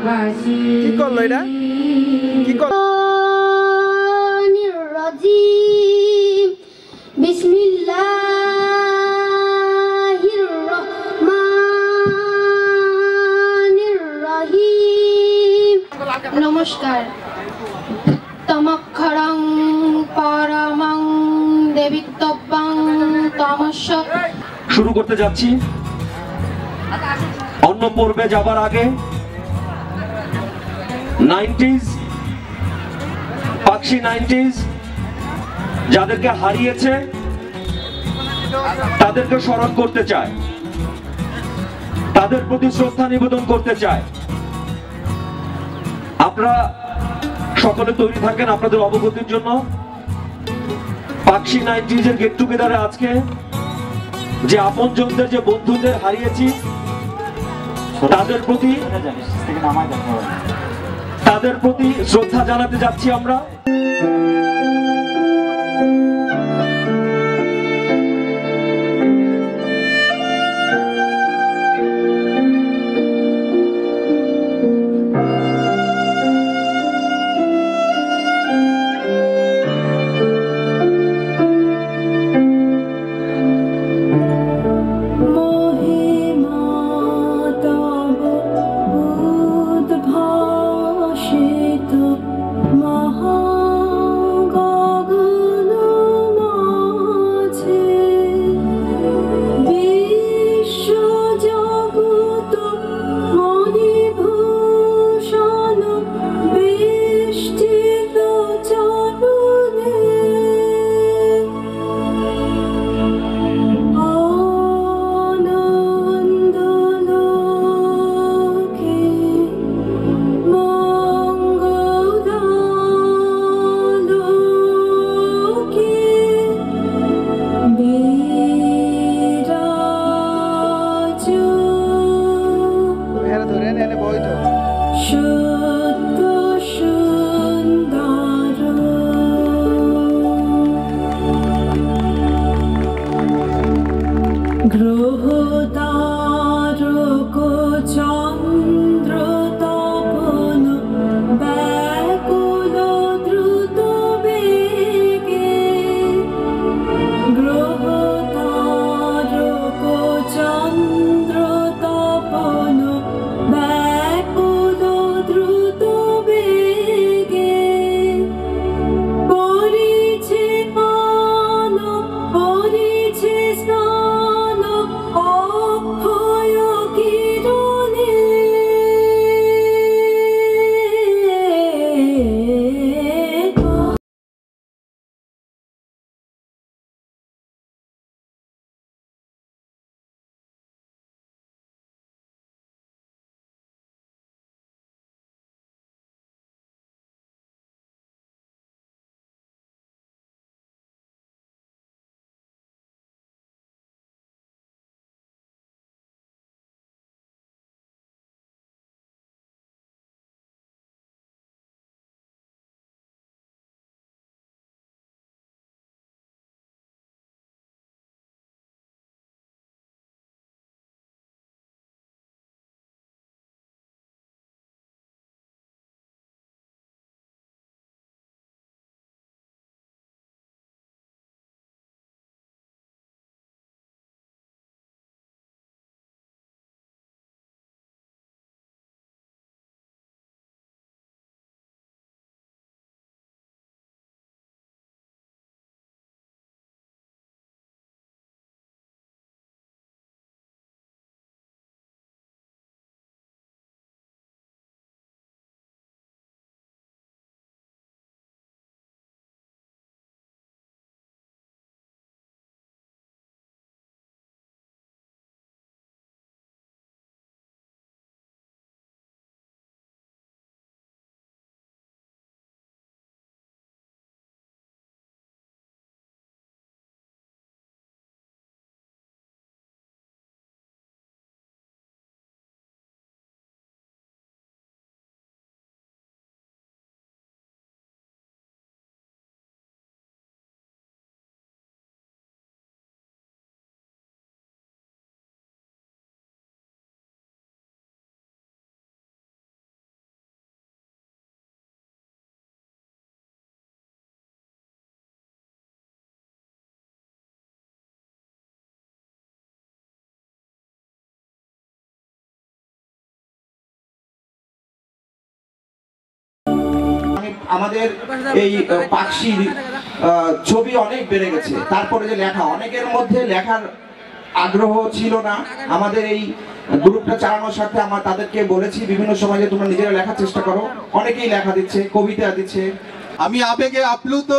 কি করলো এটা? কি করলো? বিসমিল্লাহির রহমানির রহিম। নমস্কার। তমক্ষরং পরমং দেবিত্বং তমস্য। শুরু করতে যাচ্ছি। অন্য পর্বে যাবার আগে 90s পাকশি 90s যাদেরকে হারিয়েছে তাদেরকে স্মরণ করতে চায়, তাদের প্রতি শ্রদ্ধা নিবেদন করতে চায়। আপনারা সকলে তৈরি থাকেন আপনাদের অবগতির জন্য। পাকশি 90s এর গেট টুগেদারে আজকে যে আপনজনদের, যে বন্ধুদের হারিয়েছি তাদের প্রতি শ্রদ্ধা জানাতে যাচ্ছি আমরা। আমাদের এই পাখি ছবি অনেক বেড়ে গেছে। তারপরে যে লেখা, অনেকের মধ্যে লেখার আগ্রহ ছিল না। আমাদের এই গ্রুপটা চালানোর সাথে আমরা তাদেরকে বলেছি বিভিন্ন সময় যে তোমরা নিজেরা লেখার চেষ্টা করো। অনেকেই লেখা দিচ্ছে, কবিতা দিচ্ছে। আমি আবেগে আপ্লুত।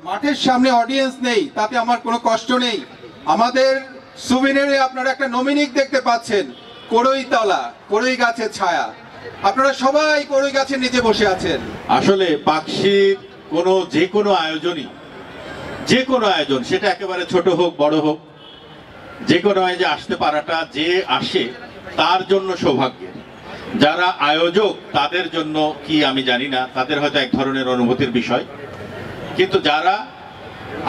মাঠের সামনে অডিয়েন্স নেই, তাতে আমার কোনো কষ্ট নেই। আমাদের সুভিনিয়ারে আপনারা একটা নমিনিক দেখতে পাচ্ছেন, কড়ইতলা, কড়ই গাছের ছায়া। আপনারা সবাই কড়ই গাছের নিচে বসে আছেন। আসলে পাকশির যে কোনো আয়োজন সেটা একেবারে ছোট হোক বড় হোক, যে কোনো আয়োজনে আসতে পারাটা, যে আসে তার জন্য সৌভাগ্যের। যারা আয়োজক তাদের জন্য কি আমি জানি না, তাদের হয়তো এক ধরনের অনুভূতির বিষয়, কিন্তু যারা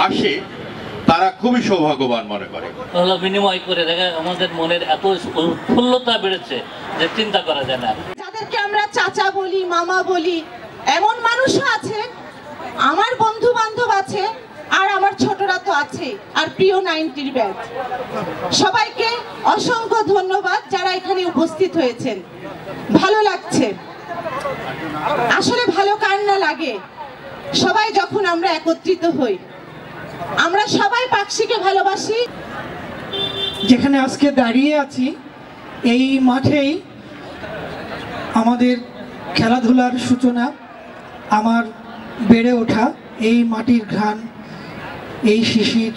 আসে তারা খুবই সৌভাগ্যবান মনে করে। বিনিময় করে দেখা আমাদের মনের এত উৎফুল্লতা বেড়েছে যে চিন্তা করা যায় না। যাদেরকে আমরা চাচা বলি, মামা বলি, এমন মানুষও আছে, আমার বন্ধু বান্ধব আছে, আর আমার ছোটরা তো আছে, আর প্রিয় 90s ব্যাচ। সবাইকে অসংখ্য ধন্যবাদ যারা এখানে উপস্থিত হয়েছেন। ভালো লাগছে, আসলে ভালো কার না লাগে সবাই যখন আমরা একত্রিত হই। আমরা সবাই পাকশিকে ভালোবাসি। যেখানে আজকে দাঁড়িয়ে আছি এই মাঠেই আমাদের খেলাধুলার সূচনা, আমার বেড়ে ওঠা এই মাটির ঘ্রাণ, এই শিশির,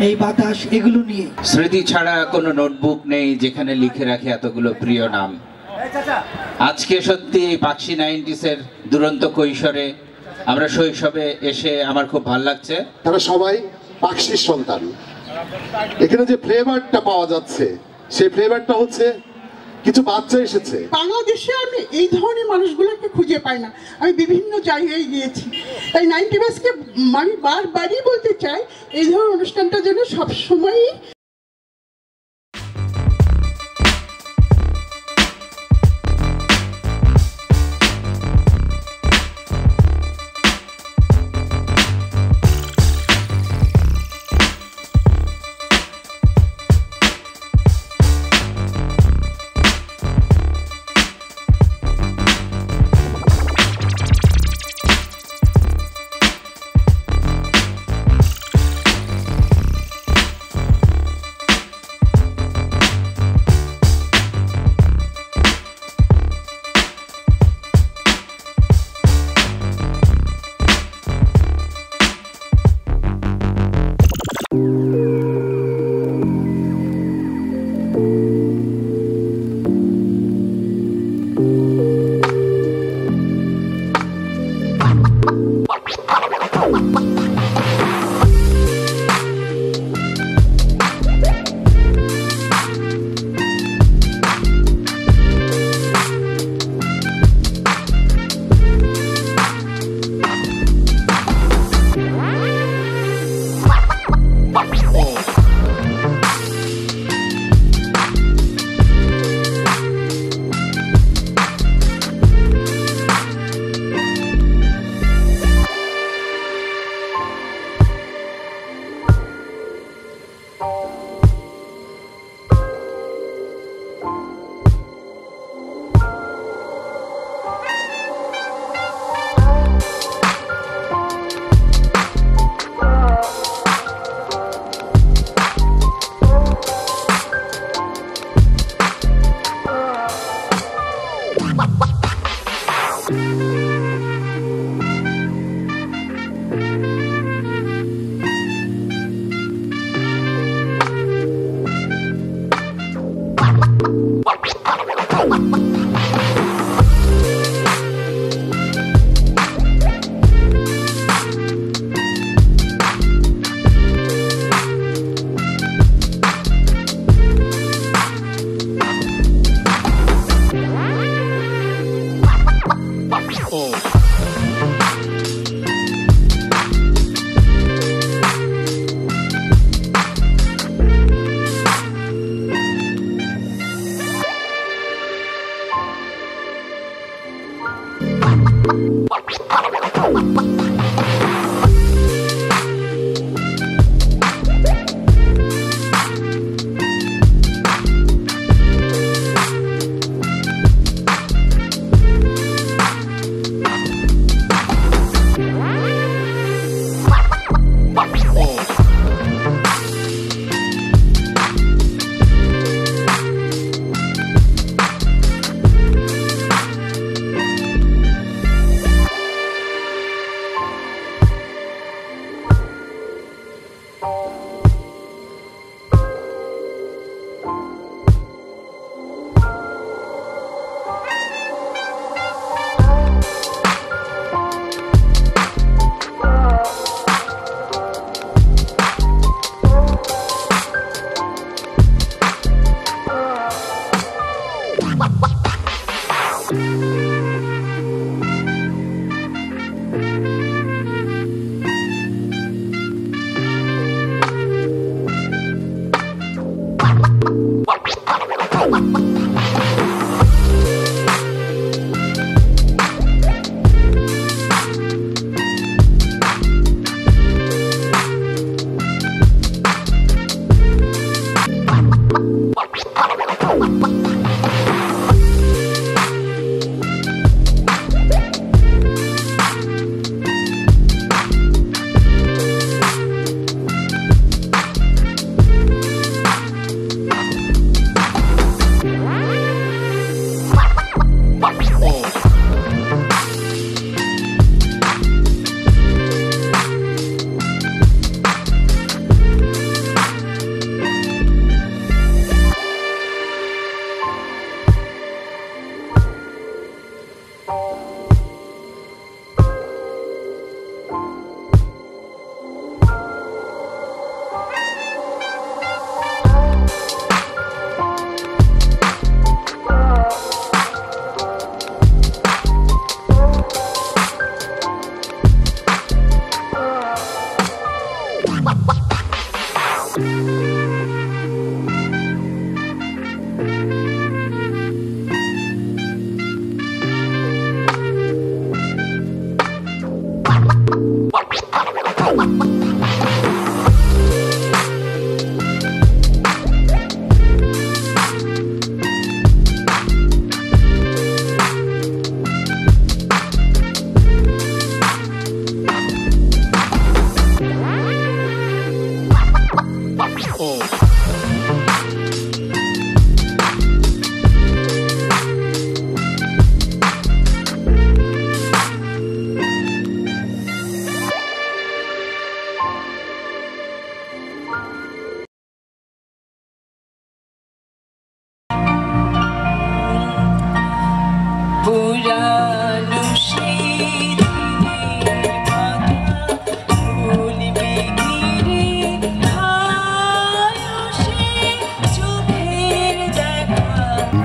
এই বাতাস, এগুলো নিয়ে। স্মৃতি ছাড়া কোনো নোটবুক নেই যেখানে লিখে রাখে এতগুলো প্রিয় নাম। আজকে সত্যি পাকশি 90s-এর দুরন্ত কৈশোরে আমরা শৈশবে এসে আমার খুব ভালো লাগছে। তারা সবাই পাকশির সন্তান। এখানে যে ফ্লেভারটা পাওয়া যাচ্ছে সেই ফ্লেভারটা হচ্ছে কিছু বাচ্চা এসেছে। বাংলাদেশে আমি এই ধরনের মানুষগুলোকে খুঁজে পাই না। আমি বিভিন্ন জায়গায় গিয়েছি, তাই 90s-কে আমি বারবারই বলতে চাই এই ধরনের অনুষ্ঠানটা যেন সবসময়ই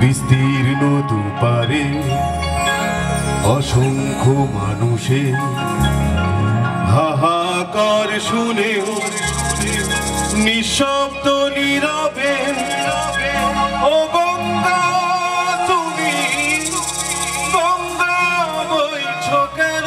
বিস্তীর্ণ দুপারে অসংখ্য মানুষের হাহাকার শুনে নিঃশব্দ নীরবে ও গঙ্গা তুমি গঙ্গা বইছ কেন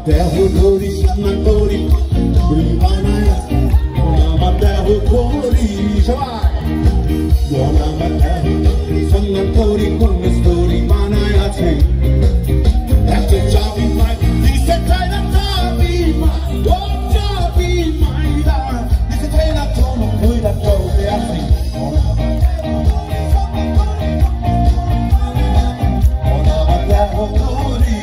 দেহ ধরি সম্মান করি বানায় আমার দেহ করি সবাই আমার দেহ সম্মান করি কোন স্টোরি বানায় আছে এত চাবি মাই দিছে চাই না চাবি মাই ও চাবি মাই দা দিছে চাই না তোম কইরা চলতে আসি আমার দেহ করি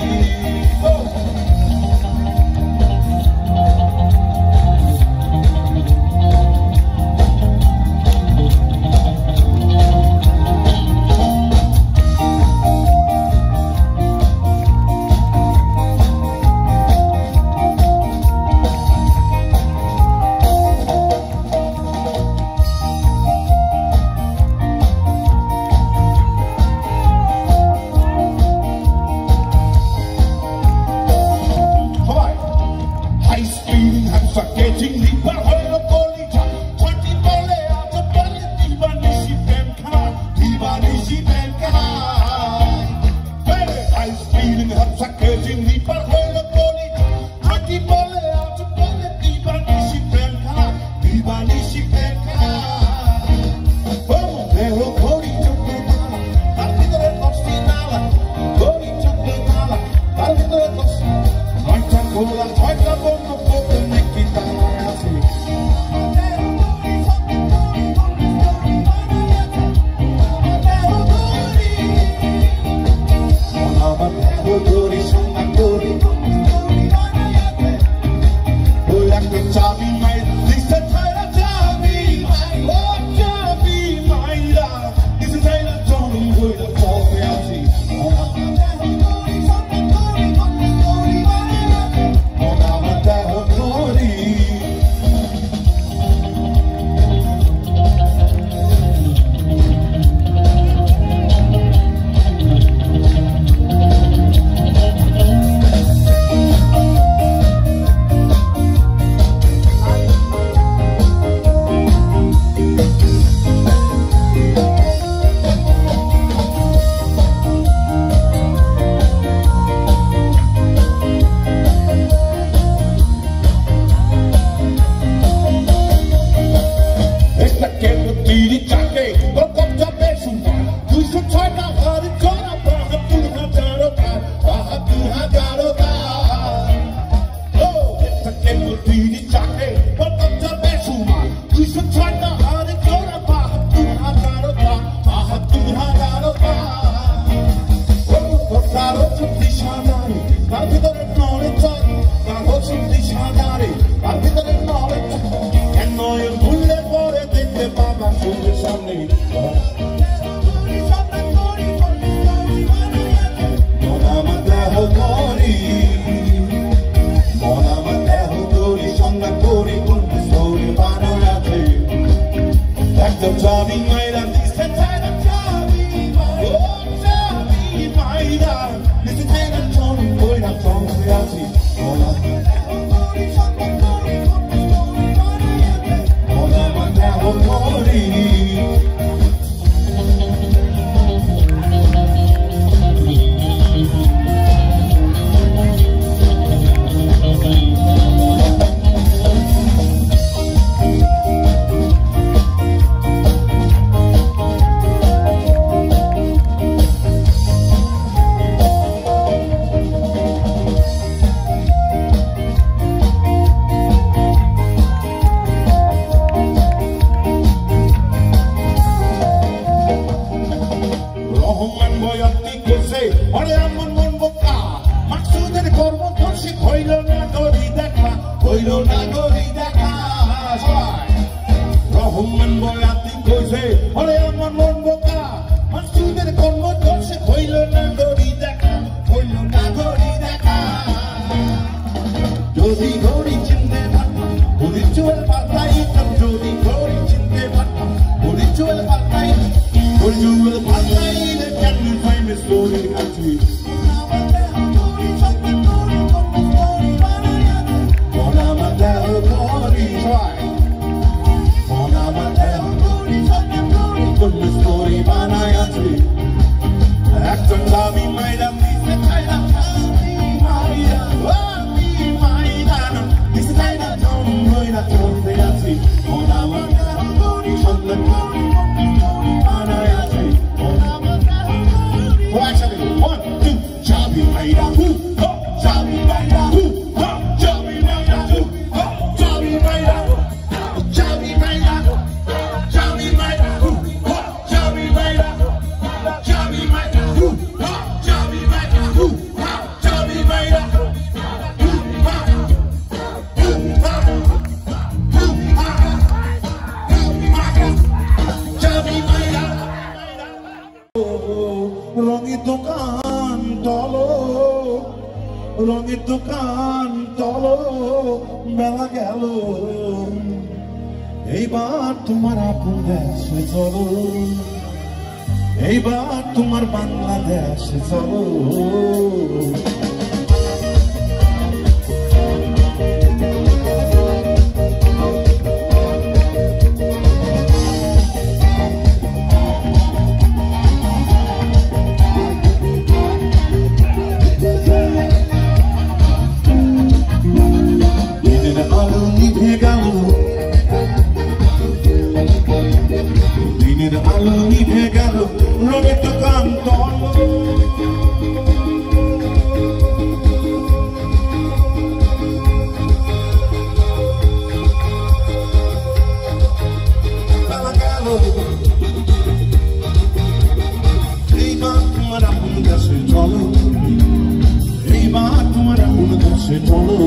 story রঙের দোকান চলো বেলা গেল এইবার তোমার আপন দেশে চলো এইবার তোমার বাংলাদেশে চলো দিনের আলো নিভে গেল রঙের দোকান তলো বেলা গেল এইবার তোমার আপন দেশে চলো এইবার তোমার আপন দেশে চলো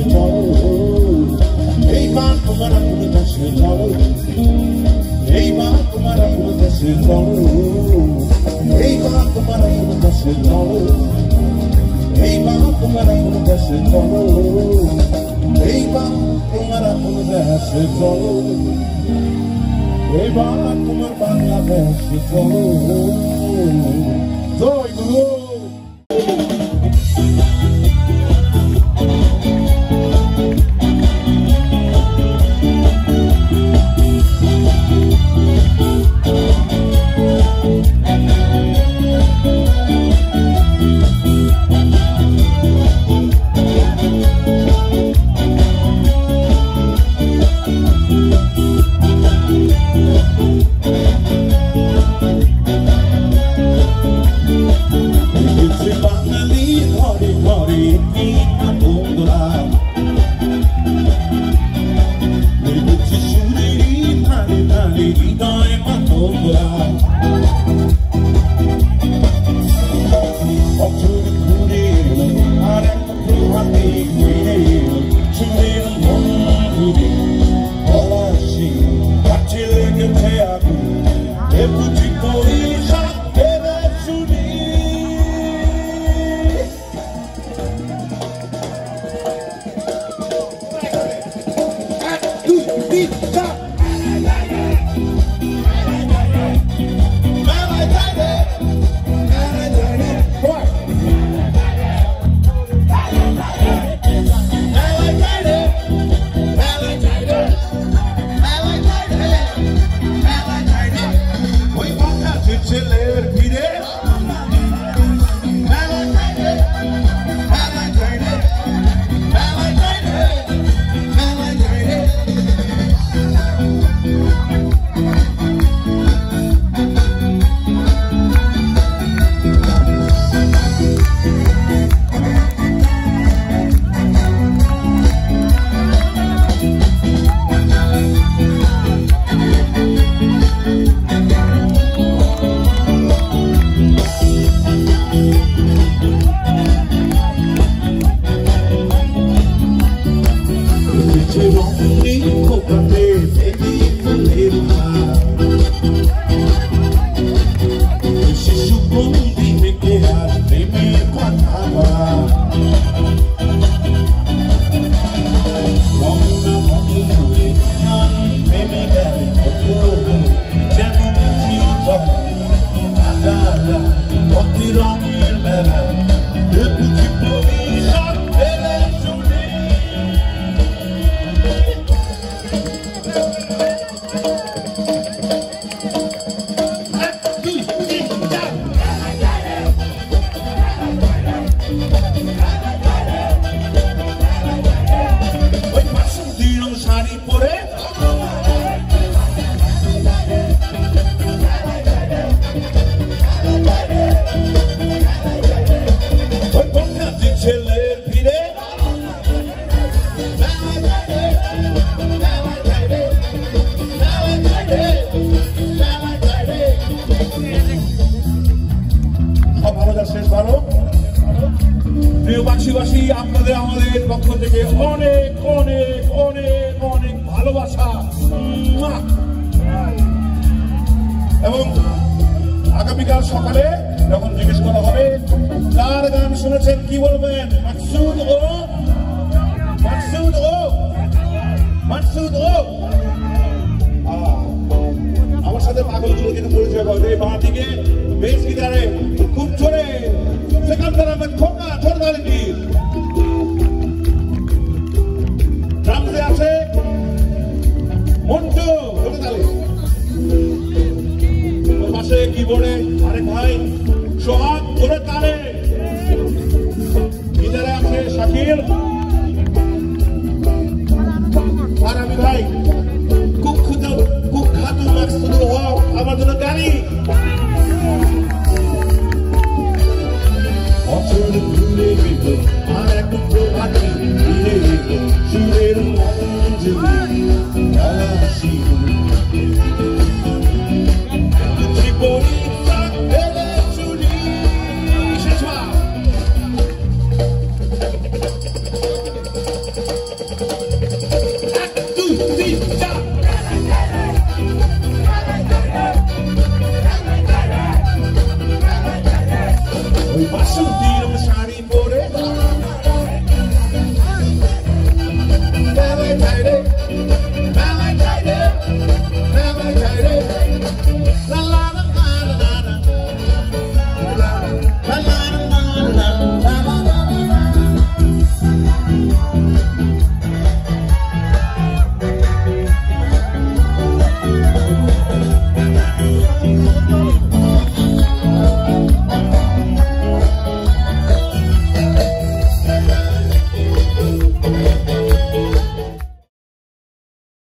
চলো এইবার তোমার আপন দেশে চলো এইবার তোমার আপন দেশে চলো এইবার তোমার আপন দেশে চলো এইবার তোমার আপন দেশে চলো এইবার তোমার আপন দেশে চলো এইবার তোমার বাংলাদেশে চলো জয় গুরু আপনাদের আমাদের পক্ষ থেকে অনেক অনেক অনেক অনেক ভালোবাসা এবং আগামীকাল সকালে যখন জিজ্ঞেস করা হবে কার গান শুনেছেন কি বলবেন মাকসুদ ও মাকসুদ ও মাকসুদ ও আমার সাথে পাগলগুলো কিন্তু পরিচয় করে বাঁ দিকে বেস গিটারে খুব জোরে সেকান্দার আহমেদ খোকা ছোটদালিটি ড্রামসে আছে মন্টু ছোটদালি ওর পাশে কিবোর্ডে আরেক ভাই সোহাগ ওরে তালে গিটারে আছে শাকিল আর আমি ভাই কুখ্যাত মাকসুদ হক আমার জন্য গাড়ি বাসন্তীর শাড়ি পরে বেলায়